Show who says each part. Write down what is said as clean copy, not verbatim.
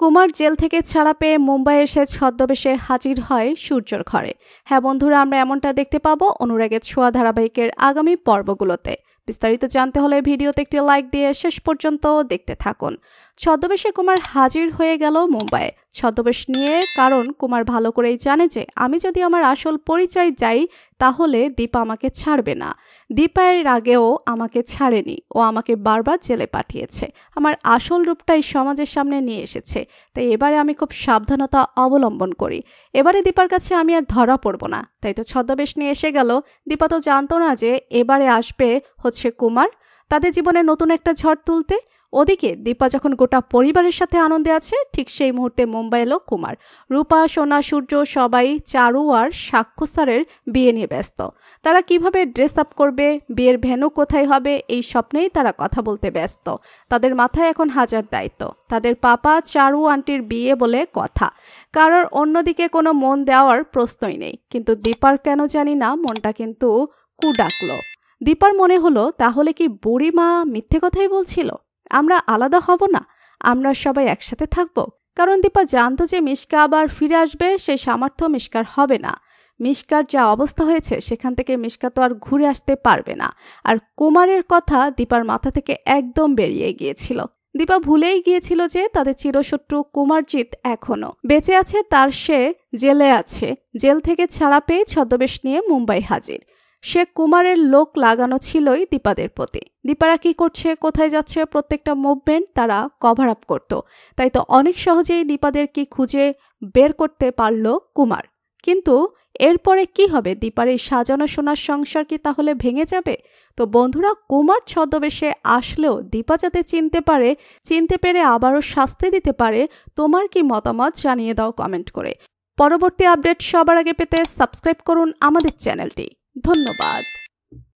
Speaker 1: Kumar jail থেকে ছাড়া পেয়ে মুম্বাই এসে ছদ্মবেশে হাজির হয় সূর্যর ঘরে। হ্যাঁ বন্ধুরা, আমরা এমনটা দেখতে পাবো অনুরাগের ছোঁয়া ধারাবাহিকের আগামী পর্বগুলোতে। বিস্তারিত জানতে হলে ভিডিওতে একটি লাইক দিয়ে শেষ পর্যন্ত দেখতে থাকুন। ছদ্মবেশে কুমার হাজির হয়ে গেল মুম্বাইয়ে ছদ্মবেশ নিয়ে, কারণ কুমার ভালো করেই জানে যে আমি যদি আমার আসল পরিচয় যাই তাহলে দীপা আমাকে ছাড়বে না। দীপা এর আগেও আমাকে ছাড়েনি, ও আমাকে বারবার জেলে পাঠিয়েছে, আমার আসল রূপটাই সমাজের সামনে নিয়ে এসেছে। তাই এবারে আমি খুব সাবধানতা অবলম্বন করি। এবারে দীপার কাছে আমি আর ধরা পড়ব না। তাই তো ছদ্মবেশ নিয়ে এসে গেল। দীপা তো জানতো না যে এবারে আসবে হচ্ছে কুমার, তাদের জীবনে নতুন একটা ঝড় তুলতে। ওদিকে দীপা যখন গোটা পরিবারের সাথে আনন্দে আছে, ঠিক সেই মুহূর্তে মুম্বাই এলো কুমার। রূপা, সোনা, সূর্য সবাই চারু আর সাক্ষ্য স্যারের বিয়ে নিয়ে ব্যস্ত। তারা কিভাবে ড্রেস আপ করবে, বিয়ের ভেন্যু কোথায় হবে, এই স্বপ্নেই তারা কথা বলতে ব্যস্ত। তাদের মাথায় এখন হাজার দায়িত্ব। তাদের পাপা চারু আন্টির বিয়ে বলে কথা, কারোর অন্যদিকে কোনো মন দেওয়ার প্রশ্নই নেই। কিন্তু দীপার কেন জানি না মনটা কিন্তু কু ডাকলো। দীপার মনে হলো, তাহলে কি বুড়ি মা মিথ্যে কথাই বলছিল? আমরা আলাদা হব না, আমরা সবাই একসাথে থাকব। কারণ দীপা জানতো যে মিশকা আবার ফিরে আসবে, সেই সামর্থ্য মিশকার হবে না। মিশকার যা অবস্থা হয়েছে সেখান থেকে মিশকা তো আর ঘুরে আসতে পারবে না। আর কুমারের কথা দীপার মাথা থেকে একদম বেরিয়ে গিয়েছিল। দীপা ভুলেই গিয়েছিল যে তাদের চিরশত্রু কুমারজিৎ এখনো বেঁচে আছে, তার সে জেলে আছে। জেল থেকে ছাড়া পেয়ে ছদ্মবেশ নিয়ে মুম্বাই হাজির। সে কুমারের লোক লাগানো ছিলই দীপাদের প্রতি। দীপারা কি করছে, কোথায় যাচ্ছে, প্রত্যেকটা মুভমেন্ট তারা কভার আপ করত। তাই তো অনেক সহজেই দীপাদের কি খুঁজে বের করতে পারল কুমার। কিন্তু এরপরে কি হবে? দীপার এই সাজানো সোনার সংসার কি তাহলে ভেঙে যাবে? তো বন্ধুরা, কুমার ছদ্মবেশে আসলেও দীপা যাতে চিনতে পেরে আবারও শাস্তি দিতে পারে, তোমার কি মতামত জানিয়ে দাও কমেন্ট করে। পরবর্তী আপডেট সবার আগে পেতে সাবস্ক্রাইব করুন আমাদের চ্যানেলটি। ধন্যবাদ।